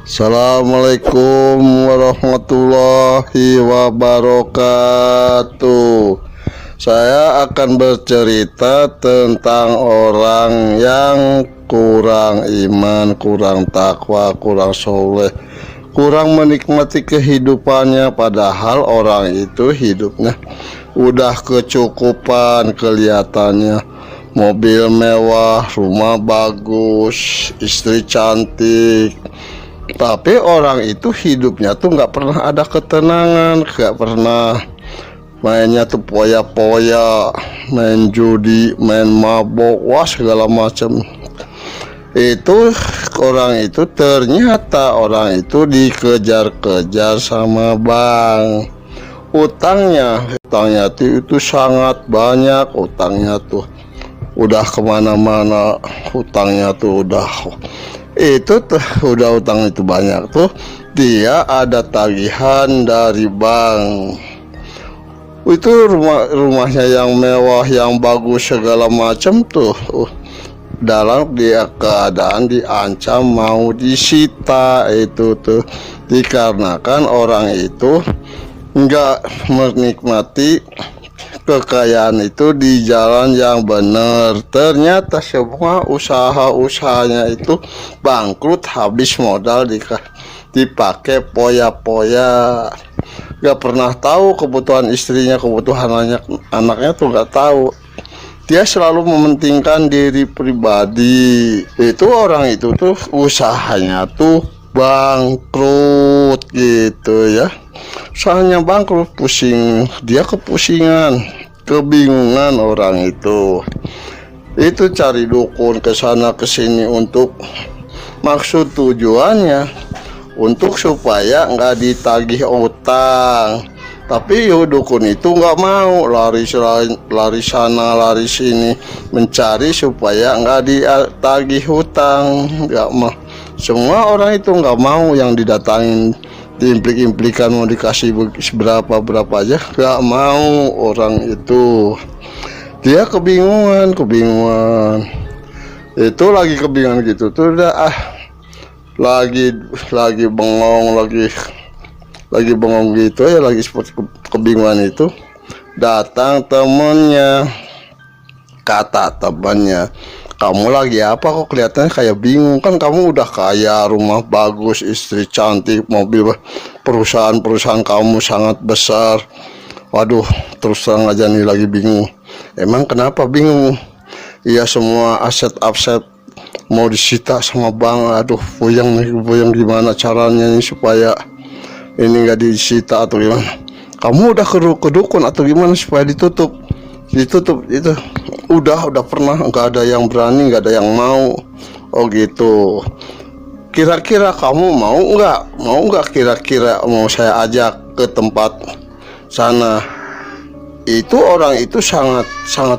Assalamualaikum warahmatullahi wabarakatuh. Saya akan bercerita tentang orang yang kurang iman, kurang takwa, kurang soleh, kurang menikmati kehidupannya. Padahal orang itu hidupnya udah kecukupan, kelihatannya mobil mewah, rumah bagus, istri cantik. Tapi orang itu hidupnya tuh nggak pernah ada ketenangan, nggak pernah, mainnya tuh poya-poya, main judi, main mabok, wah segala macam. Itu orang itu ternyata orang itu dikejar-kejar sama bank. Utangnya itu sangat banyak, utangnya tuh udah kemana-mana, utangnya tuh udah utang itu banyak tuh. Dia ada tagihan dari bank. Itu rumahnya yang mewah, yang bagus segala macam tuh, dalam dia keadaan diancam mau disita. Itu tuh dikarenakan orang itu nggak menikmati kekayaan itu di jalan yang benar. Ternyata semua usaha-usahanya itu bangkrut, habis modal dipakai poya-poya. Gak pernah tahu kebutuhan istrinya, kebutuhan anaknya tuh gak tahu. Dia selalu mementingkan diri pribadi. Itu orang itu tuh usahanya tuh bangkrut gitu ya. Soalnya bangkrut, pusing, dia kepusingan, kebingungan orang itu cari dukun ke sana ke sini untuk maksud tujuannya untuk supaya nggak ditagih utang. Tapi dukun itu nggak mau, lari sana lari sini mencari supaya nggak ditagih hutang. Nggak mau, semua orang itu nggak mau yang didatangin, diimplik-implikan mau dikasih berapa aja gak mau. Orang itu dia kebingungan itu lagi kebingungan gitu tuh udah lagi bengong, lagi bengong gitu ya, lagi seperti kebingungan itu datang temennya. Kata temannya, "Kamu lagi apa kok kelihatannya kayak bingung? Kan kamu udah kaya, rumah bagus, istri cantik, mobil, perusahaan kamu sangat besar." Waduh, terus terang aja nih lagi bingung. "Emang kenapa bingung?" "Iya, semua aset mau disita sama bank. Aduh, puyeng gimana caranya nih supaya ini nggak disita atau gimana?" "Kamu udah ke dukun atau gimana supaya ditutup itu?" Udah pernah, nggak ada yang berani, nggak ada yang mau." "Oh gitu. Kira-kira kamu mau nggak kira-kira mau saya ajak ke tempat sana?" Itu orang itu sangat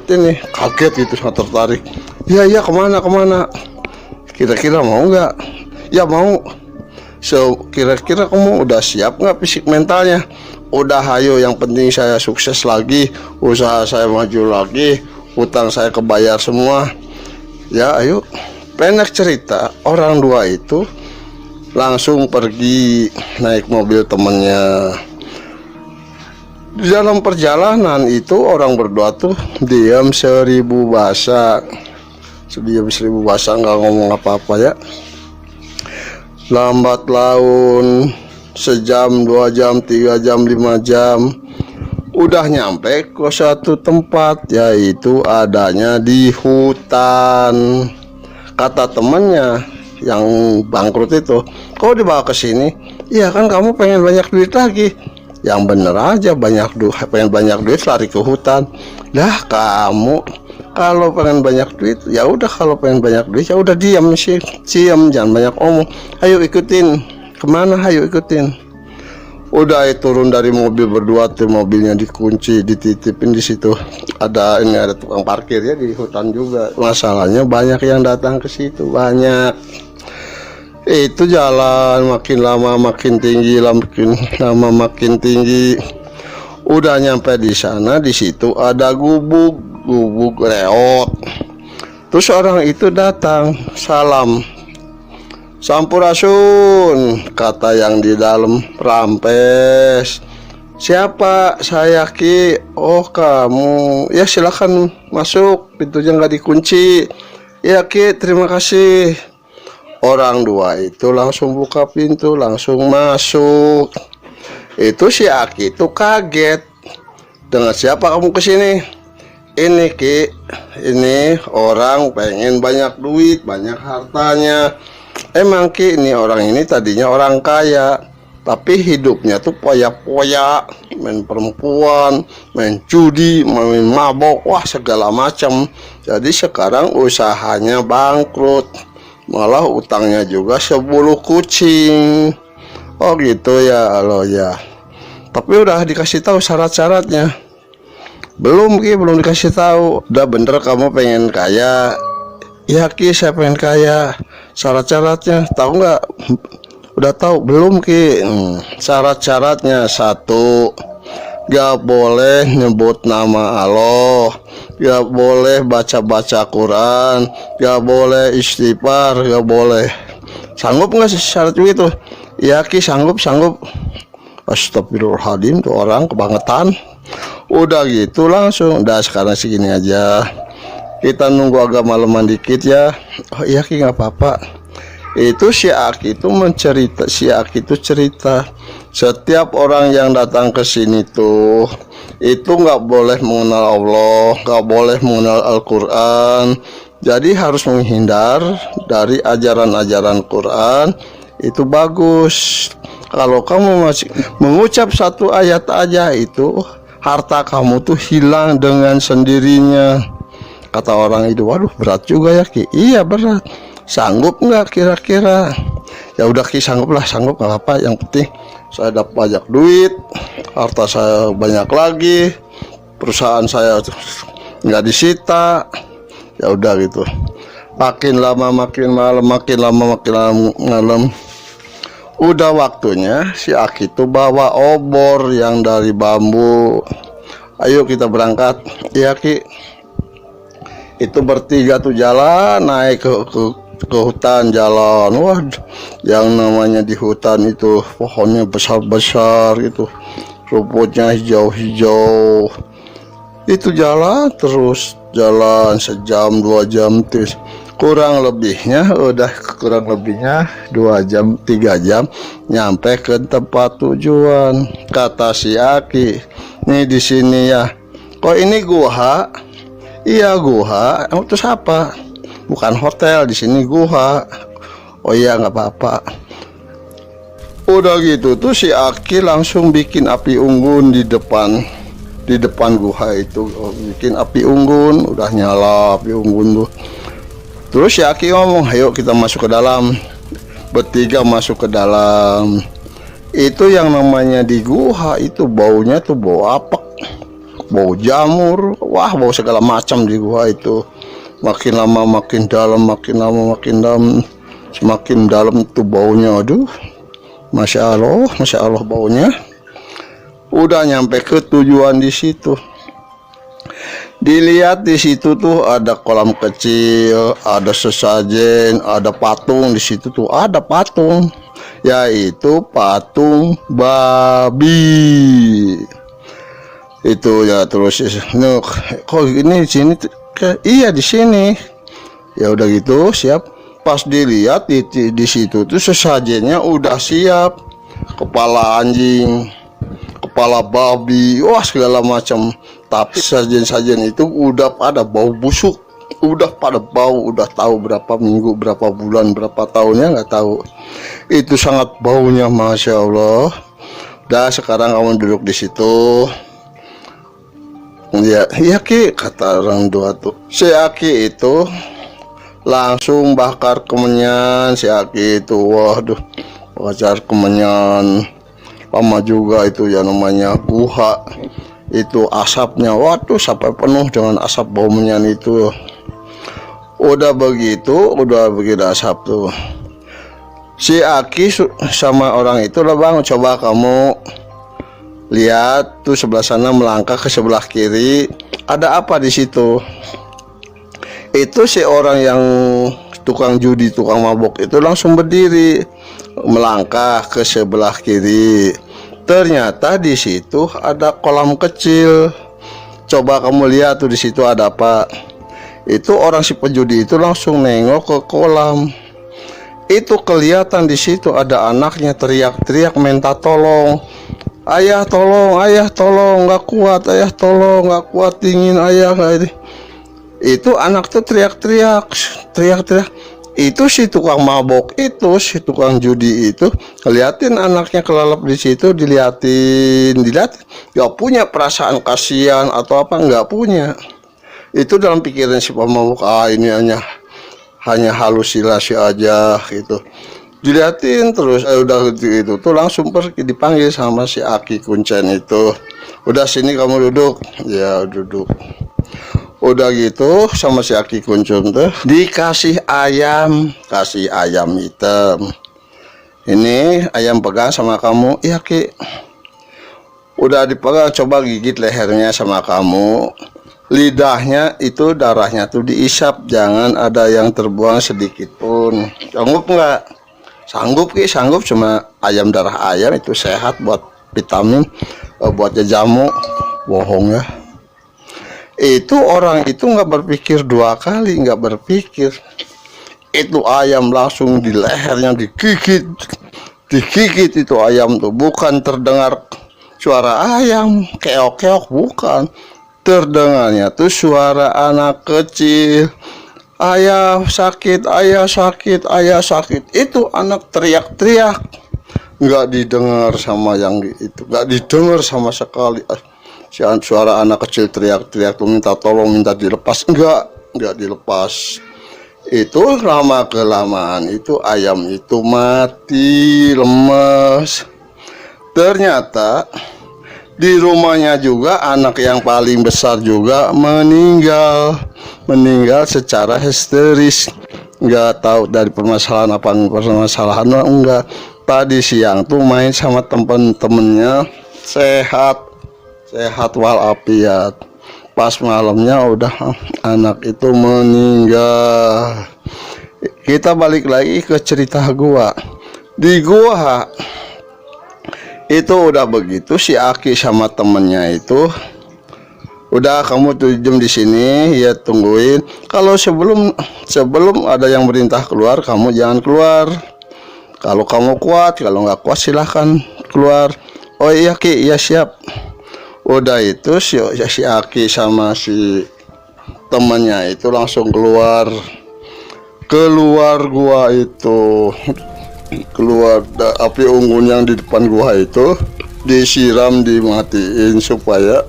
ini kaget gitu, sangat tertarik. Iya, kemana?" "Kira-kira mau nggak?" "Ya mau." "So, kira-kira kamu udah siap nggak fisik mentalnya?" "Udah, ayo, yang penting saya sukses lagi, usaha saya maju lagi, hutang saya kebayar semua." "Ya ayo." Pendek cerita, orang dua itu langsung pergi naik mobil temennya. Di dalam perjalanan itu orang berdua tuh diam 1000 bahasa, nggak ngomong apa-apa ya. Lambat laun, sejam, 2 jam, 3 jam, 5 jam, udah nyampe ke satu tempat, yaitu adanya di hutan. Kata temennya yang bangkrut itu, "Kok dibawa ke sini?" "Iya, kan kamu pengen banyak duit lagi." "Yang bener aja, pengen banyak duit lari ke hutan." "Lah, kamu kalau pengen banyak duit ya udah, kalau pengen banyak duit ya udah diam, jangan banyak omong. Ayo ikutin." "Kemana?" "Ayo ikutin." Udah turun dari mobil berdua tuh, mobilnya dikunci, dititipin di situ. Ada tukang parkir ya di hutan juga. Masalahnya banyak yang datang ke situ, banyak. Itu jalan makin lama makin tinggi, makin tinggi. Udah nyampe di sana, di situ ada gubuk reot. Terus orang itu datang, salam, Sampurasun, kata yang di dalam rampes. Siapa? Saya Ki. Oh kamu, ya silakan masuk, pintunya nggak dikunci. Ya Ki, terima kasih. Orang dua itu langsung buka pintu, langsung masuk. Itu si Aki itu kaget. Dengan siapa kamu kesini? Ini Ki, ini orang pengen banyak duit, banyak hartanya. Emang Ki, ini orang ini tadinya orang kaya, tapi hidupnya tuh poya-poya, main perempuan, main judi, main mabok, wah segala macam. Jadi sekarang usahanya bangkrut, malah utangnya juga 10 kucing. Oh gitu ya lo ya. Tapi udah dikasih tahu syarat-syaratnya. Belum Ki, belum dikasih tahu. Udah bener kamu pengen kaya? Ya Ki, saya pengen kaya. Syarat-syaratnya tahu nggak? Udah tahu belum Ki? Syarat-syaratnya: 1, gak boleh nyebut nama Allah, gak boleh baca-baca Quran, gak boleh istighfar, gak boleh. Sanggup nggak sih syarat begitu? Ya Ki, sanggup. Astagfirullahaladzim, tuh orang kebangetan. Udah gitu langsung. Udah sekarang segini aja, kita nunggu agak malaman dikit ya. Oh iya Ki, nggak apa-apa. Itu si Aki itu cerita, setiap orang yang datang ke sini tuh itu nggak boleh mengenal Allah, nggak boleh mengenal Al-Quran. Jadi harus menghindar dari ajaran-ajaran Quran. Itu bagus. Kalau kamu masih mengucap satu ayat aja, itu harta kamu tuh hilang dengan sendirinya. Kata orang itu, waduh berat juga ya Ki. Iya berat. Sanggup nggak kira-kira? Ya udah Ki, sanggup nggak apa-apa. Yang penting saya dapat banyak duit, harta saya banyak lagi, perusahaan saya nggak disita. Ya udah gitu. Makin lama makin malam. Udah waktunya si Aki itu bawa obor yang dari bambu. Ayo kita berangkat. Iya Ki. Itu bertiga tuh jalan naik ke hutan, jalan. Wah, yang namanya di hutan itu pohonnya besar-besar gitu, rumputnya hijau-hijau. Itu jalan terus, jalan sejam 2 jam terus. Kurang lebihnya 2 jam 3 jam nyampe ke tempat tujuan. Kata si Aki, nih di sini ya. Kok ini gua? Iya gua. Terus apa? Bukan hotel, di sini gua. Oh iya nggak apa-apa. Udah gitu tuh si Aki langsung bikin api unggun di depan gua itu. Bikin api unggun, udah nyala api unggun tuh. Terus si Aki ngomong, ayo kita masuk ke dalam. Bertiga masuk ke dalam. Itu yang namanya di gua itu baunya tuh bau apek, bau jamur, wah bau segala macam di gua itu. Makin lama makin dalam, semakin dalam tuh baunya. Aduh, masya Allah baunya. Udah nyampe ke tujuan di situ. Dilihat di situ tuh ada kolam kecil, ada sesajen, ada patung di situ tuh, ada patung, yaitu patung babi. Itu ya. Terus kok ini di sini? Iya di sini. Ya udah gitu, siap. Pas dilihat di situ tuh sesajennya udah siap, kepala anjing, kepala babi, wah segala macam. Tapi sajen-sajen itu udah pada bau busuk, udah pada bau, udah tahu berapa minggu, berapa bulan, berapa tahunnya nggak tahu. Itu sangat baunya, masya Allah. Dah sekarang kamu duduk di situ. Ya, iya Ki, kata orang tua tuh. Si Aki itu langsung bakar kemenyan. Si Aki itu, waduh, bakar kemenyan. Lama juga itu ya, namanya guha. Itu asapnya, waduh, sampai penuh dengan asap bau menyan itu. Udah begitu asap tuh. Si Aki sama orang itu lah, bang, coba kamu lihat tuh sebelah sana, melangkah ke sebelah kiri, ada apa di situ? Itu si orang yang tukang judi, tukang mabok itu langsung berdiri, melangkah ke sebelah kiri. Ternyata di situ ada kolam kecil. Coba kamu lihat tuh, di situ ada apa? Itu orang si penjudi itu langsung nengok ke kolam. Itu kelihatan di situ ada anaknya teriak-teriak minta tolong. Ayah tolong, nggak kuat, ayah tolong, nggak kuat, dingin ayah. Itu anak tuh teriak-teriak. Itu si tukang mabok itu, si tukang judi itu ngeliatin anaknya kelelep di situ, diliatin, nggak punya perasaan kasihan atau apa, nggak punya. Itu dalam pikiran si pemabok, ini hanya halusinasi aja gitu. Diliatin terus, udah gitu tuh langsung pergi, dipanggil sama si Aki Kuncen itu. Udah sini kamu duduk. Ya duduk. Udah gitu sama si Aki Kuncen tuh dikasih ayam, kasih ayam hitam. Ini ayam pegang sama kamu. Iya Ki. Udah dipegang, coba gigit lehernya sama kamu. Lidahnya itu darahnya tuh diisap, jangan ada yang terbuang sedikit pun. Sanggup nggak? Sanggup Ki, sanggup. Cuma ayam darah ayam itu sehat buat vitamin, buat jamu. Bohong ya. Itu orang itu nggak berpikir dua kali, nggak berpikir. Itu ayam langsung di lehernya digigit itu ayam tuh. Bukan terdengar suara ayam keok-keok, bukan. Terdengarnya tuh suara anak kecil. Ayah sakit, ayah sakit, ayah sakit. Itu anak teriak-teriak. Nggak didengar sama yang itu, nggak didengar sama sekali. Suara anak kecil teriak-teriak tuh minta tolong, minta dilepas. Nggak dilepas. Itu lama kelamaan itu ayam itu mati, lemas. Ternyata di rumahnya juga anak yang paling besar juga meninggal secara histeris. Nggak tahu dari permasalahan apa, permasalahan enggak. Tadi siang tuh main sama temen-temennya, sehat walafiat. Pas malamnya udah anak itu meninggal. Kita balik lagi ke cerita gua. Di gua itu udah begitu, si Aki sama temennya itu udah, kamu tuh jam di sini ya, tungguin. Kalau sebelum ada yang merintah keluar, kamu jangan keluar. Kalau kamu kuat, kalau nggak kuat silahkan keluar. Oh iya Ki, iya siap. Udah itu si Aki sama si temennya itu langsung keluar gua itu. Keluar api unggun yang di depan gua itu disiram, dimatiin supaya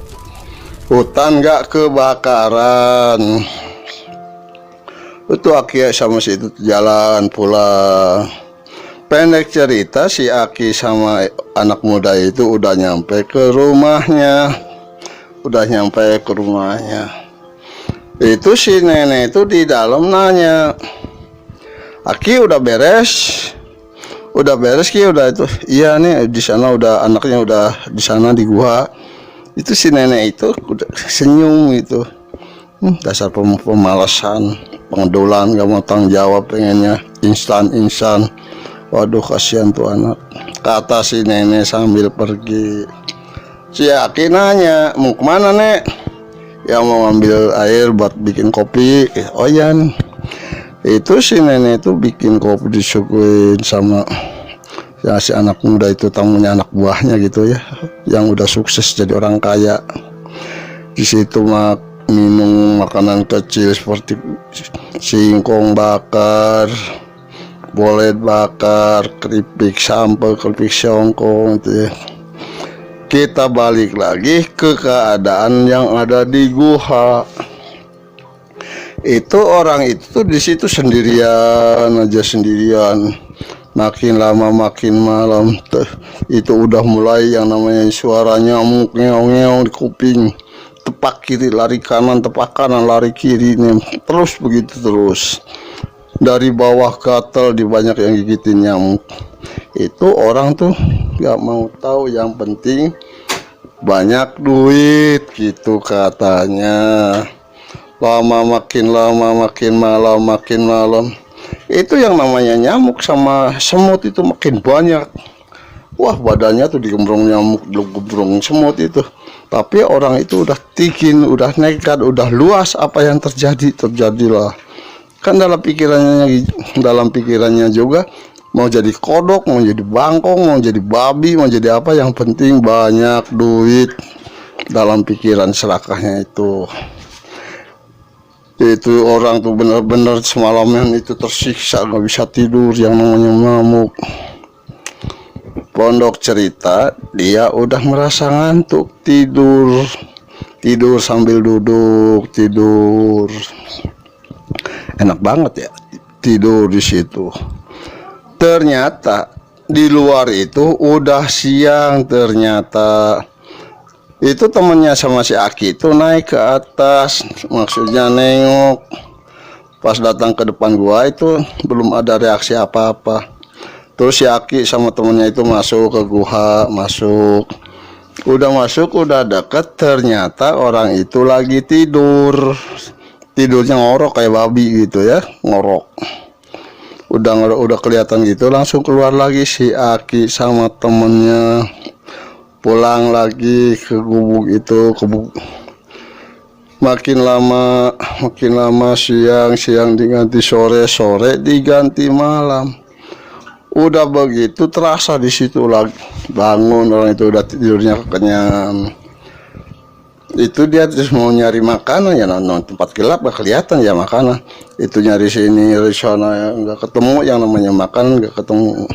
hutan gak kebakaran. Itu Aki sama si itu jalan pulang. Pendek cerita, si Aki sama anak muda itu udah nyampe ke rumahnya. Itu si nenek itu di dalam nanya, Aki udah beres Ki, udah itu. Iya nih, di sana udah, anaknya udah di sana di gua. Itu si nenek itu udah senyum itu. Dasar pemalasan, pengedulan, gak mau tanggung jawab, pengennya instan. Waduh, kasihan tuh anak, kata si nenek sambil pergi. Si Aki nanya, mau kemana Nek? Ya mau ngambil air buat bikin kopi. Oh iya nih. Itu si nenek itu bikin kopi, disuguhin sama ya si anak muda itu, tamunya anak buahnya gitu ya, yang udah sukses jadi orang kaya. Di situ minum makanan kecil seperti singkong bakar, bolet bakar, keripik sampel, keripik songkong itu ya. Kita balik lagi ke keadaan yang ada di gua. Itu orang itu tuh di situ sendirian. Makin lama makin malam itu udah mulai yang namanya suara nyamuk ngeong-ngeong di kuping. Tepak kiri lari kanan, tepak kanan lari kiri, terus begitu terus. Dari bawah gatel, di banyak yang gigitin nyamuk. Itu orang tuh gak mau tahu, yang penting banyak duit gitu katanya. Makin lama makin malam. Itu yang namanya nyamuk sama semut itu makin banyak. Wah, badannya tuh digembrong nyamuk, digembrong semut itu. Tapi orang itu udah tikin, udah nekat, udah luas, apa yang terjadi, terjadilah. Kan dalam pikirannya juga mau jadi kodok, mau jadi bangkong, mau jadi babi, mau jadi apa, yang penting banyak duit. Dalam pikiran serakahnya itu orang tuh bener-bener semalaman itu tersiksa, nggak bisa tidur, yang namanya nyamuk. Pondok cerita dia udah merasa ngantuk, tidur sambil duduk, tidur enak banget ya, tidur di situ. Ternyata di luar itu udah siang. Ternyata itu temennya sama si Aki itu naik ke atas, maksudnya nengok. Pas datang ke depan gua itu belum ada reaksi apa-apa. Terus si Aki sama temennya itu masuk ke gua, masuk. Udah masuk, udah deket, ternyata orang itu lagi tidur. Tidurnya ngorok kayak babi gitu ya, ngorok. Udah kelihatan gitu, langsung keluar lagi si Aki sama temennya. Pulang lagi ke gubuk itu, makin lama siang diganti sore diganti malam. Udah begitu terasa di situ lagi bangun, orang itu udah tidurnya kekenyangan. Itu dia terus mau nyari makanan ya, nonton tempat gelap gak kelihatan ya makanan. Itu nyari sini nyari sana ya, nggak ketemu yang namanya makanan, nggak ketemu.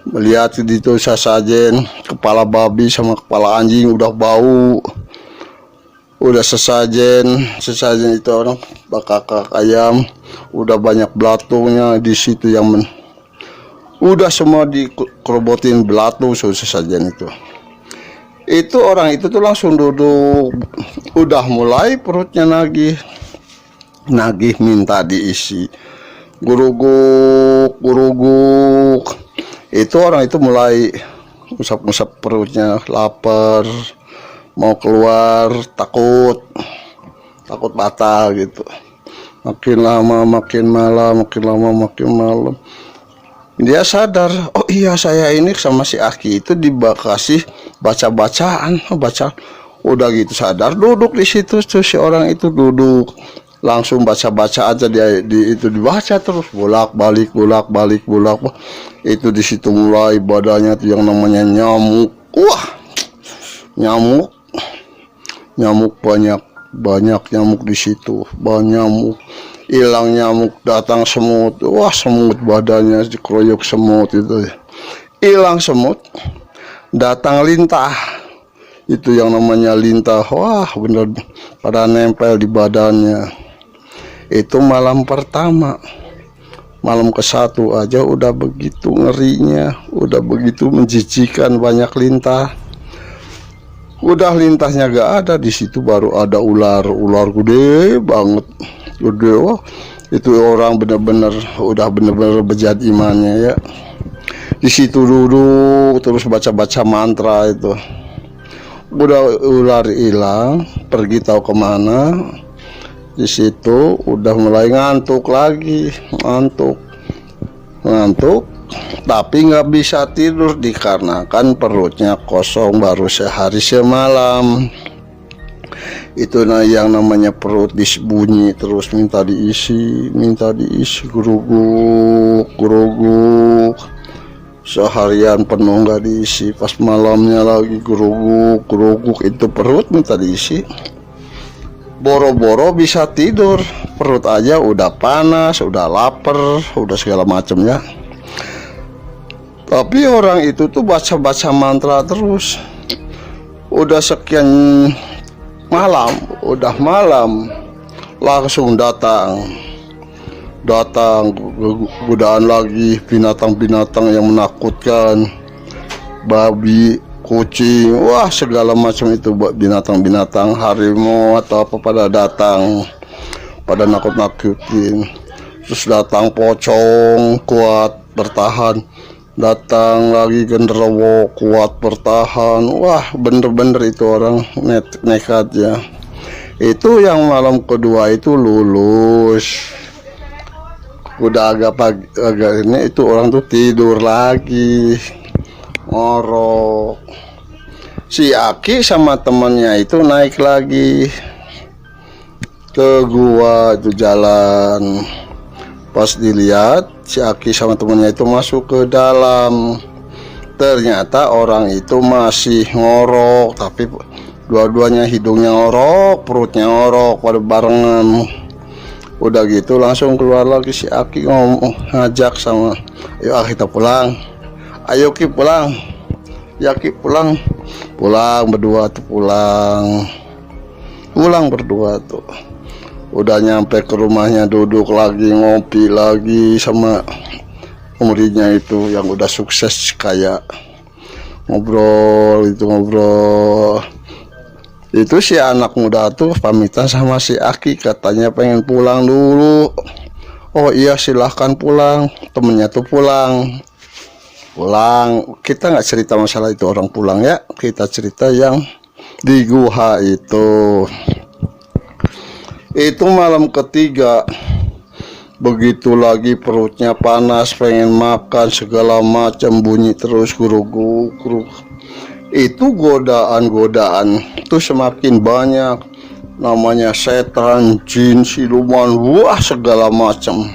Melihat itu sesajen kepala babi sama kepala anjing udah bau, udah sesajen itu orang bakak ayam, udah banyak belatungnya di situ, yang udah semua dikerobotin belatung sesajen itu orang itu tuh langsung duduk, udah mulai perutnya nagih minta diisi, guruguk. Itu orang itu mulai ngusap-ngusap perutnya, lapar, mau keluar, takut batal gitu. Makin lama makin malam dia sadar, oh iya saya ini sama si Aki itu dikasih bacaan. Udah gitu sadar, duduk di situ tuh si orang itu duduk, langsung baca aja itu dibaca terus bolak-balik. Itu di situ mulai badannya tuh yang namanya nyamuk. Wah, nyamuk banyak nyamuk di situ, banyak nyamuk. Hilang nyamuk, datang semut. Wah, semut badannya dikeroyok semut itu. Hilang semut, datang lintah. Itu yang namanya lintah. Wah, bener pada nempel di badannya. Itu malam pertama. Malam ke-1 aja udah begitu ngerinya, udah begitu menjijikan, banyak lintah. Udah lintahnya gak ada, di situ baru ada ular gede banget, gede. Wah, itu orang udah bener-bener bejat imannya ya. Di situ duduk terus baca mantra itu. Udah ular hilang, pergi tahu kemana. Di situ udah mulai ngantuk lagi, tapi nggak bisa tidur dikarenakan perutnya kosong baru sehari semalam. Itu yang namanya perut bunyi terus minta diisi, geruguk. Seharian penuh nggak diisi, pas malamnya lagi geruguk, itu perut minta diisi. Boro-boro bisa tidur, perut aja udah panas, udah lapar, udah segala macam ya. Tapi orang itu tuh baca mantra terus. Udah sekian malam, langsung datang godaan lagi binatang-binatang yang menakutkan, babi, kucing, wah segala macam itu buat binatang-binatang, harimau atau apa pada datang, pada nakut-nakutin. Terus datang pocong kuat bertahan, datang lagi genderuwo kuat bertahan. Wah bener-bener itu orang nekat ya. Itu yang malam kedua itu lulus. Udah agak ini itu orang tuh tidur lagi ngorok. Si Aki sama temannya itu naik lagi ke gua itu jalan. Pas dilihat si Aki sama temannya itu masuk ke dalam, ternyata orang itu masih ngorok, tapi dua-duanya hidungnya ngorok, perutnya ngorok pada barengan. Udah gitu langsung keluar lagi si Aki ngajak sama, ayo kita pulang, ayo Ki pulang, ya Ki pulang berdua tuh pulang berdua tuh. Udah nyampe ke rumahnya duduk lagi ngopi lagi sama muridnya itu yang udah sukses kayak ngobrol. Itu si anak muda tuh pamitan sama si Aki, katanya pengen pulang dulu. Oh iya silahkan pulang, temennya tuh pulang. Kita nggak cerita masalah itu orang pulang ya, kita cerita yang di gua itu. Itu malam ketiga, begitu lagi perutnya panas, pengen makan segala macam, bunyi terus guruk. Itu godaan tuh semakin banyak, namanya setan, jin, siluman, wah segala macam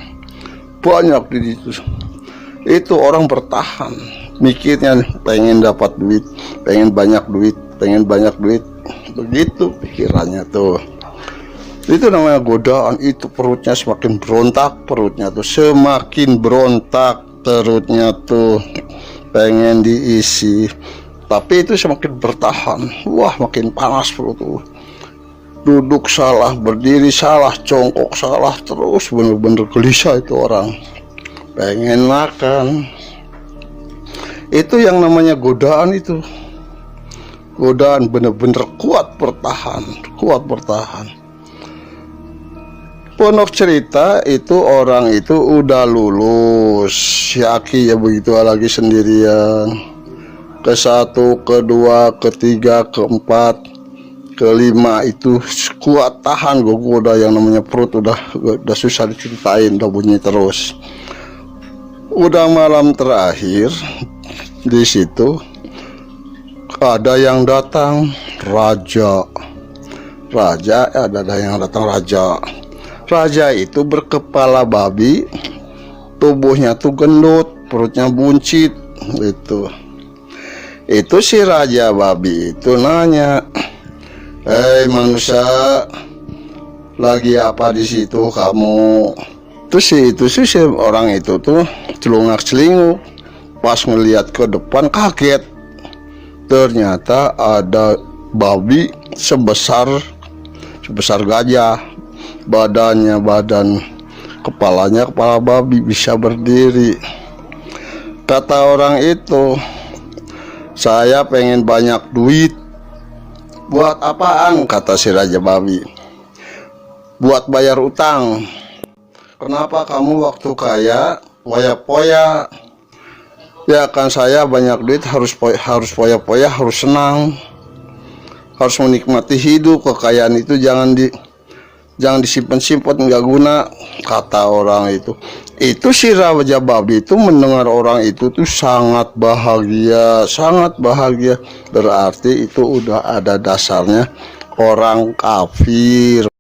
banyak di situ. Itu orang bertahan mikirnya pengen dapat duit, pengen banyak duit, begitu pikirannya tuh. Itu namanya godaan. Itu perutnya semakin berontak, perutnya tuh pengen diisi. Tapi itu semakin bertahan, wah makin panas perut tuh. Duduk salah, berdiri salah, jongkok salah, terus bener-bener gelisah itu orang. Pengen makan. Itu yang namanya godaan itu. Godaan bener-bener kuat bertahan. Pondok cerita itu orang itu udah lulus. Si Aki ya begitu lagi sendirian. Ke-1, ke-2, ke-3, ke-4, ke-5 itu kuat tahan. Gue udah yang namanya perut udah susah diceritain, udah bunyi terus. Udah malam terakhir di situ ada yang datang raja. Raja itu berkepala babi, tubuhnya tuh gendut, perutnya buncit gitu. Itu si raja babi itu nanya, "Hei manusia, lagi apa di situ kamu?" Terus si orang itu tuh celungak-celinguk, pas ngelihat ke depan kaget. Ternyata ada babi sebesar gajah, kepalanya kepala babi, bisa berdiri. Kata orang itu, "Saya pengen banyak duit." "Buat apaan?" kata si raja babi. "Buat bayar utang." "Kenapa kamu waktu kaya poya-poya?" "Ya kan saya banyak duit, harus poya-poya, harus senang, harus menikmati hidup. Kekayaan itu jangan disimpan-simpan, nggak guna," kata orang itu. Itu si raja babi itu mendengar orang itu tuh sangat bahagia. Berarti itu udah ada dasarnya orang kafir.